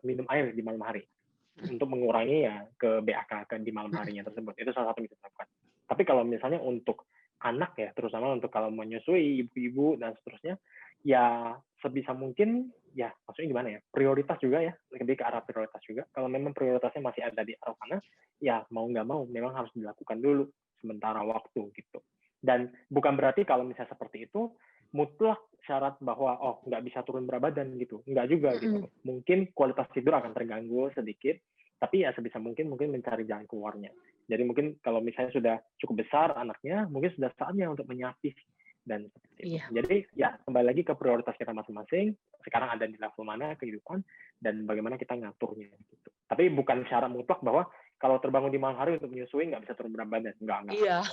minum air di malam hari Mhm untuk mengurangi ya ke BAK di malam mhm. harinya tersebut. Itu salah satu yang bisa dilakukan. Tapi kalau misalnya untuk anak ya, terutama untuk kalau menyusui, ibu-ibu dan seterusnya, ya sebisa mungkin ya maksudnya gimana ya, prioritas juga ya, lebih ke arah prioritas juga. Kalau memang prioritasnya masih ada di arah sana, ya mau nggak mau memang harus dilakukan dulu sementara waktu gitu. Dan bukan berarti kalau misalnya seperti itu, mutlak syarat bahwa oh nggak bisa turun berat badan gitu, nggak juga gitu. Mhm. Mungkin kualitas tidur akan terganggu sedikit, tapi ya sebisa mungkin mencari jalan keluarnya. Jadi mungkin kalau misalnya sudah cukup besar anaknya, mungkin sudah saatnya untuk menyapih dan seperti itu. Iya. Jadi ya kembali lagi ke prioritas kita masing-masing. Sekarang ada di level mana kehidupan dan bagaimana kita ngaturnya gitu. Tapi bukan syarat mutlak bahwa kalau terbangun di malam hari untuk menyusui nggak bisa turun berat badan. Enggak. Iya.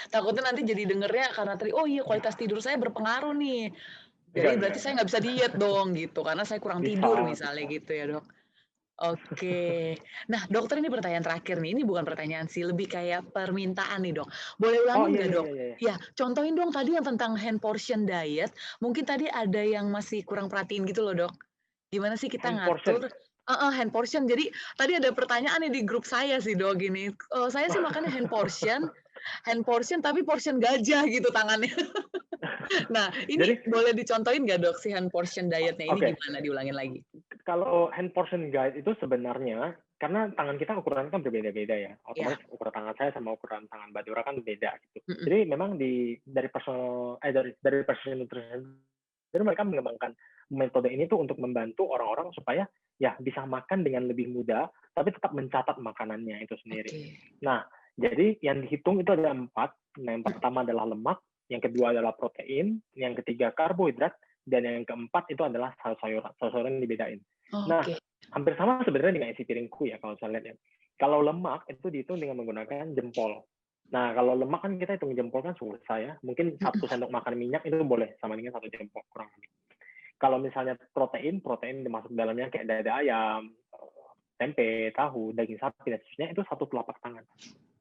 Takutnya nanti jadi dengernya karena tadi, "Oh iya kualitas tidur saya berpengaruh nih. Jadi berarti saya Enggak. nggak bisa diet dong," gitu, karena saya kurang tidur Bisa, misalnya bisa. gitu ya, Dok. Oke. Nah, dokter ini pertanyaan terakhir nih, ini bukan pertanyaan sih, lebih kayak permintaan nih, Dok. Boleh Oh ulangin iya nggak, iya Dok? iya iya. Ya, contohin dong tadi yang tentang hand portion diet, mungkin tadi ada yang masih kurang perhatiin gitu loh, Dok. Gimana sih kita Hand portion. ngatur heeh, hand portion. Jadi tadi ada pertanyaan nih di grup saya sih, Dok, gini, "Saya sih makannya hand portion tapi portion gajah," gitu tangannya. Nah, ini Jadi boleh dicontohin nggak, Dok, si hand portion diet-nya ini oke, gimana? Diulangin lagi. kalau hand portion guide itu sebenarnya karena tangan kita ukurannya kan berbeda-beda ya. Ya, Otomatis ukuran tangan saya sama ukuran tangan Mbak Dora kan beda gitu. mhm, Jadi memang dari personal nutrition jadi mereka mengembangkan metode ini tuh untuk membantu orang-orang supaya ya bisa makan dengan lebih mudah tapi tetap mencatat makanannya itu sendiri. oke. Nah, jadi yang dihitung itu ada 4. Nah, yang pertama adalah lemak, yang kedua adalah protein, yang ketiga karbohidrat, dan yang keempat itu adalah sayur-sayuran. Sayur-sayuran dibedain. Nah, Oke. hampir sama sebenarnya dengan isi piringku ya kalau saya lihat ya. Kalau lemak itu dihitung dengan menggunakan jempol. Nah, kalau lemak kan kita hitung jempol kan susah ya. Mungkin 1 sendok makan minyak itu boleh sama dengan 1 jempol kurang lebih. Kalau misalnya protein dimasuk dalamnya kayak dada ayam, tempe, tahu, daging sapi dan seterusnya itu 1 telapak tangan.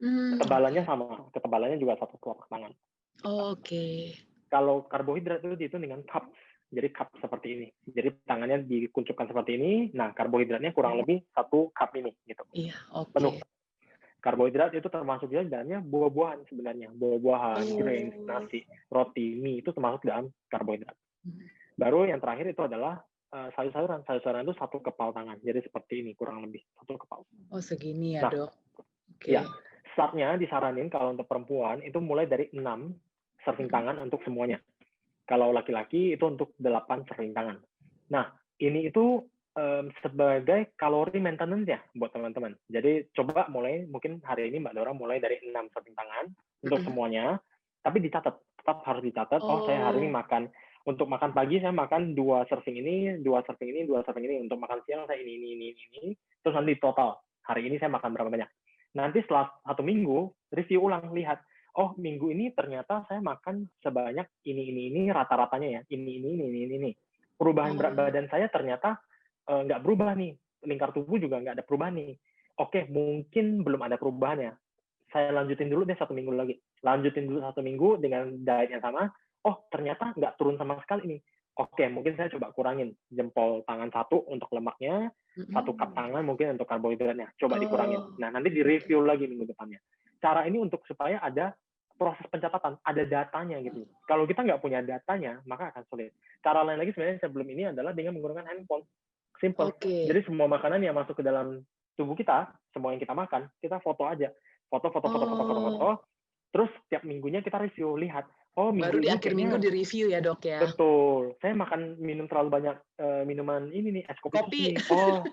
Ketebalannya Oke. sama, ketebalannya juga 1 telapak tangan. Oke. Kalau karbohidrat itu dihitung dengan cups. Jadi cup seperti ini. Jadi tangannya dikuncupkan seperti ini. Nah, karbohidratnya kurang lebih 1 cup ini gitu. Iya, Penuh. oke. Karbohidrat itu termasuk juga dalamnya buah-buahan sebenarnya. Buah-buahan, grains, Oh. nasi, roti, mie itu termasuk dalam karbohidrat. Mhm. Baru yang terakhir itu adalah sayur-sayuran. Sayur-sayuran itu 1 kepal tangan. Jadi seperti ini kurang lebih 1 kepal. Oh, segini ya, Nah, Dok. ya, Oke. startnya disaranin kalau untuk perempuan itu mulai dari 6 serving Mhm. tangan untuk semuanya. Kalau laki-laki itu untuk 8 serving tangan. Nah, ini itu sebagai kalori maintenance ya buat teman-teman. Jadi coba mulai mungkin hari ini Mbak Dora mulai dari 6 serving tangan untuk Mhm. semuanya, tapi dicatat, tetap harus dicatat. Oh, saya hari ini Oh. makan untuk makan pagi saya makan 2 serving ini, 2 serving ini, 2 serving ini. Untuk makan siang saya ini. Terus nanti total hari ini saya makan berapa banyak. Nanti setelah 1 minggu review ulang, lihat oh minggu ini ternyata saya makan sebanyak ini rata-ratanya ya ini. Perubahan berat Oh. badan saya ternyata nggak berubah nih, lingkar tubuh juga nggak ada perubahan nih. Oke, mungkin belum ada perubahannya. Saya lanjutin dulu deh 1 minggu lagi. Lanjutin dulu 1 minggu dengan diet yang sama. Oh ternyata nggak turun sama sekali nih. Oke, mungkin saya coba kurangin jempol tangan 1 untuk lemaknya, 1 cup Mhm. tangan mungkin untuk karbohidratnya. Coba dikurangin. Oh, Nah nanti di oke. review lagi minggu depannya. Cara ini untuk supaya ada proses pencatatan, ada datanya gitu. Kalau kita nggak punya datanya, maka akan sulit. Cara lain lagi sebenarnya sebelum ini adalah dengan menggunakan handphone. Simple. Oke. Jadi semua makanan yang masuk ke dalam tubuh kita, semua yang kita makan, kita foto aja. Foto. Oh, Terus tiap minggunya kita review, lihat. Oh baru minggu di ini akhir minggu kayaknya di-review ya, Dok, ya? betul. Saya minum terlalu banyak minuman ini nih, es kopi susu Kopi. nih. Oh,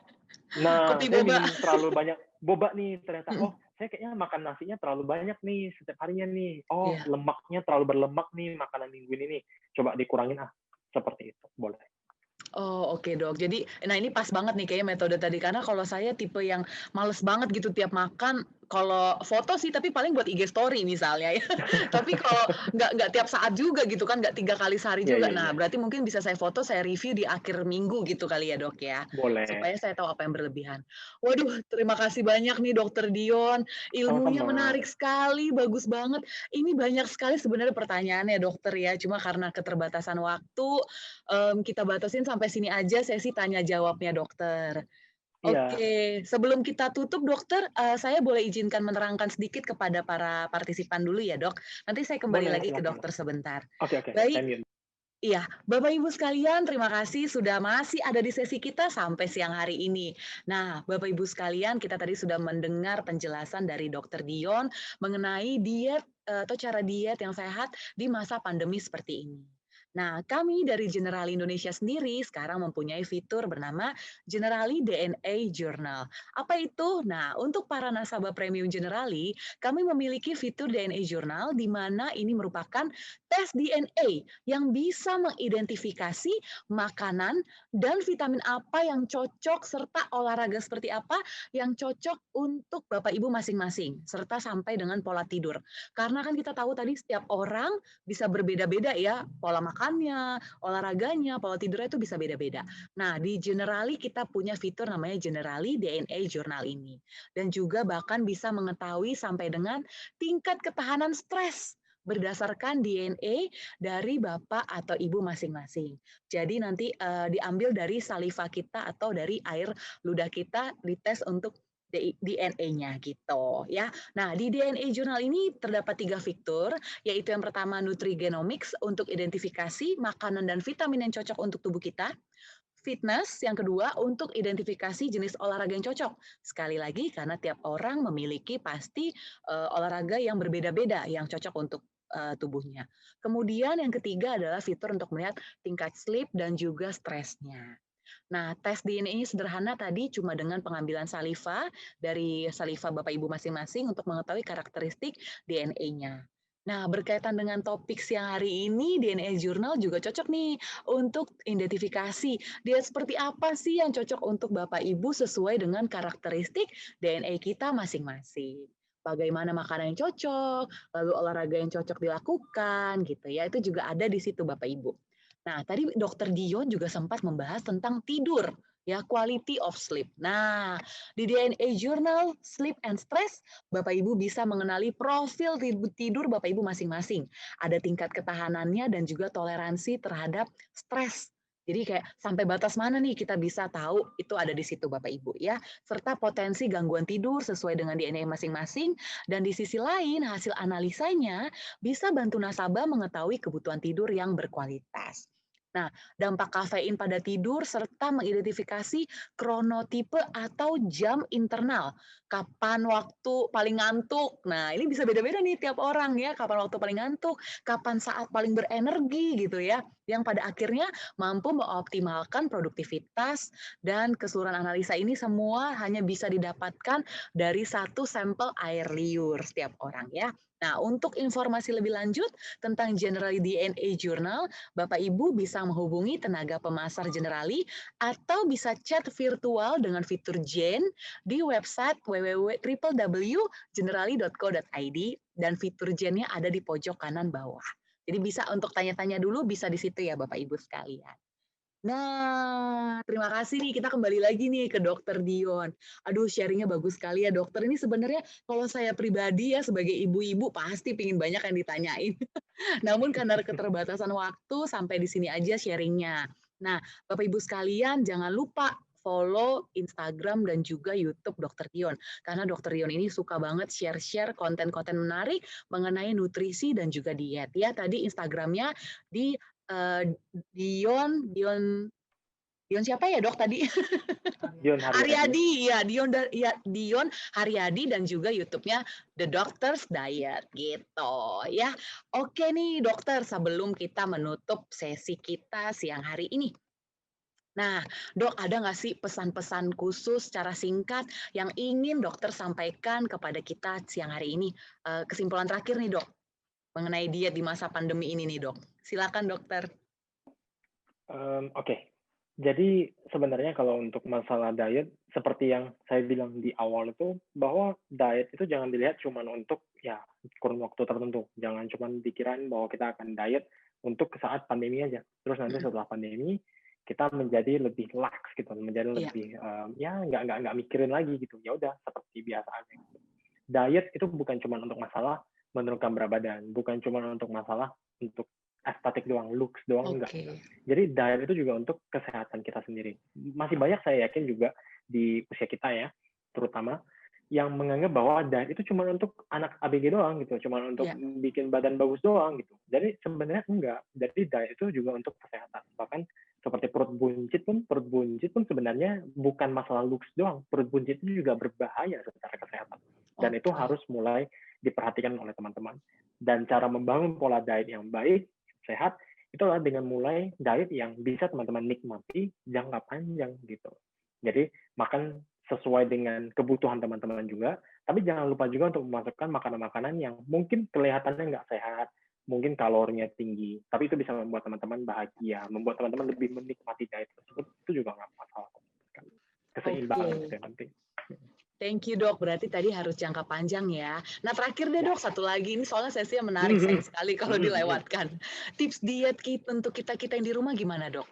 nah Kopi saya boba. minum terlalu banyak boba nih ternyata. Mhm. Oh, saya kayaknya makan nasinya terlalu banyak nih setiap harinya nih. Oh, Iya. lemaknya terlalu berlemak nih makanan minggu ini nih. Coba dikurangin ah. Seperti itu, boleh. Oh, oke, Dok. Jadi nah ini pas banget nih kayaknya metode tadi, karena kalau saya tipe yang males banget gitu tiap makan, kalau foto sih tapi paling buat IG story misalnya ya. Tapi kalau nggak tiap saat juga gitu kan, nggak 3 kali sehari Iya, juga. iya, Nah, iya. berarti mungkin bisa saya foto, saya review di akhir minggu gitu kali ya, Dok, ya? Boleh. Supaya saya tahu apa yang berlebihan. Waduh, terima kasih banyak nih Dokter Dion, ilmunya Sama-sama. menarik sekali, bagus banget. Ini banyak sekali sebenarnya pertanyaannya Dokter ya, cuma karena keterbatasan waktu, kita batasin sampai sini aja sesi tanya jawabnya Dokter. Iya, Oke, sebelum kita tutup Dokter, saya boleh izinkan menerangkan sedikit kepada para partisipan dulu ya Dok? Nanti saya kembali boleh lagi ke silakan, Mbak. Dokter sebentar. Oke, oke, Baik, saya mute. iya, Bapak Ibu sekalian terima kasih sudah masih ada di sesi kita sampai siang hari ini. Nah, Bapak Ibu sekalian kita tadi sudah mendengar penjelasan dari Dokter Dion mengenai diet, atau cara diet yang sehat di masa pandemi seperti ini. Nah, kami dari Generali Indonesia sendiri sekarang mempunyai fitur bernama Generali DNA Journal. Apa itu? Nah, untuk para nasabah premium Generali, kami memiliki fitur DNA Journal di mana ini merupakan tes DNA yang bisa mengidentifikasi makanan dan vitamin apa yang cocok serta olahraga seperti apa yang cocok untuk Bapak Ibu masing-masing, serta sampai dengan pola tidur. Karena kan kita tahu tadi setiap orang bisa berbeda-beda ya, pola makannya, olahraganya, pola tidurnya itu bisa beda-beda. Nah, di Generali kita punya fitur namanya Generali DNA Journal ini. Dan juga bahkan bisa mengetahui sampai dengan tingkat ketahanan stres berdasarkan DNA dari bapak atau ibu masing-masing. Jadi nanti diambil dari saliva kita atau dari air ludah kita dites untuk DNA-nya gitu ya. Nah di DNA Journal ini terdapat 3 fitur, yaitu yang pertama Nutrigenomics untuk identifikasi makanan dan vitamin yang cocok untuk tubuh kita. Fitness yang kedua untuk identifikasi jenis olahraga yang cocok. Sekali lagi karena tiap orang memiliki pasti olahraga yang berbeda-beda yang cocok untuk tubuhnya. Kemudian yang ketiga adalah fitur untuk melihat tingkat sleep dan juga stresnya. Nah, tes DNA ini sederhana tadi cuma dengan pengambilan saliva dari saliva Bapak Ibu masing-masing untuk mengetahui karakteristik DNA-nya. Nah, berkaitan dengan topik siang hari ini, DNA Journal juga cocok nih untuk identifikasi diet seperti apa sih yang cocok untuk Bapak Ibu sesuai dengan karakteristik DNA kita masing-masing. Bagaimana makanan yang cocok, lalu olahraga yang cocok dilakukan gitu ya. Itu juga ada di situ Bapak Ibu. Nah, tadi Dokter Dion juga sempat membahas tentang tidur ya, quality of sleep. Nah, di DNA Journal Sleep and Stress Bapak Ibu bisa mengenali profil tidur Bapak Ibu masing-masing. Ada tingkat ketahanannya dan juga toleransi terhadap stres. Jadi kayak sampai batas mana nih kita bisa tahu itu ada di situ Bapak Ibu ya. Serta potensi gangguan tidur sesuai dengan DNA masing-masing dan di sisi lain hasil analisanya bisa bantu nasabah mengetahui kebutuhan tidur yang berkualitas. Nah, dampak kafein pada tidur serta mengidentifikasi kronotipe atau jam internal kapan waktu paling ngantuk. Nah, ini bisa beda-beda nih tiap orang ya, kapan waktu paling ngantuk, kapan saat paling berenergi gitu ya, yang pada akhirnya mampu mengoptimalkan produktivitas dan keseluruhan analisa ini semua hanya bisa didapatkan dari satu sampel air liur setiap orang ya. Nah, untuk informasi lebih lanjut tentang Generali DNA Journal, Bapak Ibu bisa menghubungi tenaga pemasar Generali atau bisa chat virtual dengan fitur Jane di website www.generali.co.id dan fitur Gen-nya ada di pojok kanan bawah. Jadi bisa untuk tanya-tanya dulu bisa di situ ya Bapak Ibu sekalian. Nah, terima kasih nih kita kembali lagi nih ke Dokter Dion. Aduh sharingnya bagus sekali ya dokter. Ini sebenarnya kalau saya pribadi ya sebagai ibu-ibu pasti pingin banyak yang ditanyain. Namun karena keterbatasan waktu sampai di sini aja sharingnya. Nah, Bapak Ibu sekalian jangan lupa follow Instagram dan juga YouTube Dokter Dion. Karena Dokter Dion ini suka banget share-share konten-konten menarik mengenai nutrisi dan juga diet. Ya, tadi Instagramnya di Dion Dion Dion siapa ya dok tadi? Dion Haryadi. Haryadi, ya Dion ya Dion Haryadi dan juga YouTube-nya The Doctor's Diet gitu ya. Oke nih dokter, sebelum kita menutup sesi kita siang hari ini. Nah, dok ada nggak sih pesan-pesan khusus secara singkat yang ingin dokter sampaikan kepada kita siang hari ini? Kesimpulan terakhir nih dok, mengenai diet di masa pandemi ini nih dok. Silakan dokter. Oke. Jadi sebenarnya kalau untuk masalah diet, seperti yang saya bilang di awal itu, bahwa diet itu jangan dilihat cuma untuk ya kurun waktu tertentu. Jangan cuma dikirain bahwa kita akan diet untuk saat pandemi aja. Terus nanti setelah pandemi kita menjadi lebih lax gitu, menjadi Iya, lebih ya nggak mikirin lagi gitu. Ya udah seperti biasa aja. Gitu. Diet itu bukan cuma untuk masalah menurunkan berat badan, bukan cuma untuk masalah untuk estetik doang, looks doang enggak. oke. Jadi diet itu juga untuk kesehatan kita sendiri. Masih banyak saya yakin juga di usia kita ya, terutama yang menganggap bahwa diet itu cuma untuk anak ABG doang gitu, cuma untuk Iya, bikin badan bagus doang gitu. Jadi sebenarnya enggak. Jadi diet itu juga untuk kesehatan. Bahkan seperti perut buncit pun sebenarnya bukan masalah looks doang. Perut buncit itu juga berbahaya secara kesehatan. Dan itu oke. harus mulai diperhatikan oleh teman-teman. Dan cara membangun pola diet yang baik, sehat, itu adalah dengan mulai diet yang bisa teman-teman nikmati jangka panjang gitu. Jadi makan sesuai dengan kebutuhan teman-teman juga, tapi jangan lupa juga untuk memasukkan makanan-makanan yang mungkin kelihatannya nggak sehat, mungkin kalorinya tinggi, tapi itu bisa membuat teman-teman bahagia, membuat teman-teman lebih menikmati diet tersebut, itu juga nggak masalah. Keseimbangan Oke, itu yang penting. thank you dok. Berarti tadi harus jangka panjang ya. Nah terakhir deh Ya. dok, satu lagi. Ini soalnya sesinya menarik, sayang sekali kalau Hmm. dilewatkan. Tips diet kita untuk kita-kita yang di rumah gimana dok?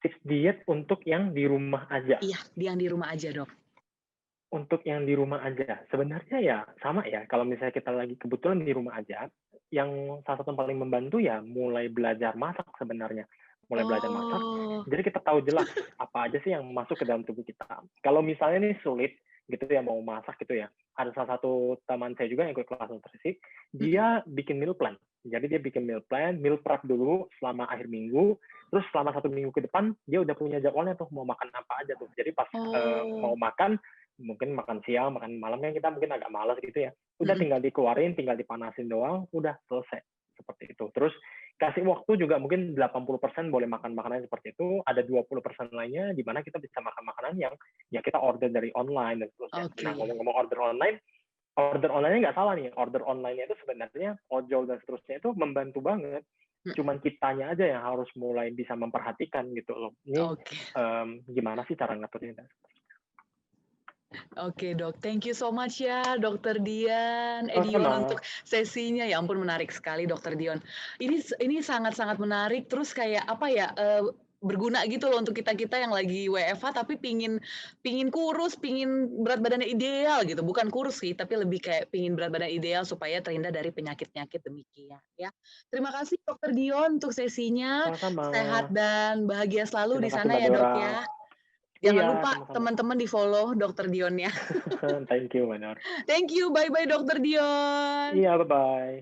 Tips diet untuk yang di rumah aja. Iya, yang di rumah aja dok. Untuk yang di rumah aja, sebenarnya ya sama ya, kalau misalnya kita lagi kebetulan di rumah aja, yang salah satu yang paling membantu ya mulai belajar masak sebenarnya. Mulai belajar masak, Oh, jadi kita tahu jelas apa aja sih yang masuk ke dalam tubuh kita. Kalau misalnya nih sulit gitu ya mau masak gitu ya, ada salah satu teman saya juga yang ikut kelas nutrisi, mm-mm. dia bikin meal plan. Jadi dia bikin meal plan, meal prep dulu selama akhir minggu, terus selama 1 minggu ke depan dia udah punya jadwalnya tuh mau makan apa aja tuh. Jadi pas mau Oh, makan mungkin makan siang, makan malam yang kita mungkin agak malas gitu ya. Udah mm-mm. tinggal dikeluarin, tinggal dipanasin doang, udah selesai. Seperti itu. Terus kasih waktu juga mungkin 80% boleh makan makanan seperti itu, ada 20% lainnya di mana kita bisa makan makanan yang ya kita order dari online dan seterusnya. Nah, Oke. ngomong-ngomong order online, order online-nya nggak salah nih, order online-nya itu sebenarnya ojol dan seterusnya itu membantu banget. Mhm, Cuman kitanya aja yang harus mulai bisa memperhatikan gitu loh. Ini oke. gimana sih cara ngaturnya? Oke dok, thank you so much ya Dokter Dian, Dion Sama-sama. untuk sesinya. Ya ampun menarik sekali Dokter Dion. Ini sangat-sangat menarik. Terus kayak apa ya? Berguna gitu loh untuk kita-kita yang lagi WFH tapi pingin pingin kurus, pingin berat badannya ideal gitu. Bukan kurus sih, tapi lebih kayak pingin berat badan ideal supaya terhindar dari penyakit-penyakit demikian ya. Terima kasih Dokter Dion untuk sesinya. Sama-sama. Sehat dan bahagia selalu Terima di kasih sana Mbak ya Dok Dora. ya. Jangan Iya, lupa sama-sama. teman-teman di-follow Dokter Dionnya. Thank you, Mbak Dora. Thank you, bye-bye Dokter Dion. Iya, bye-bye.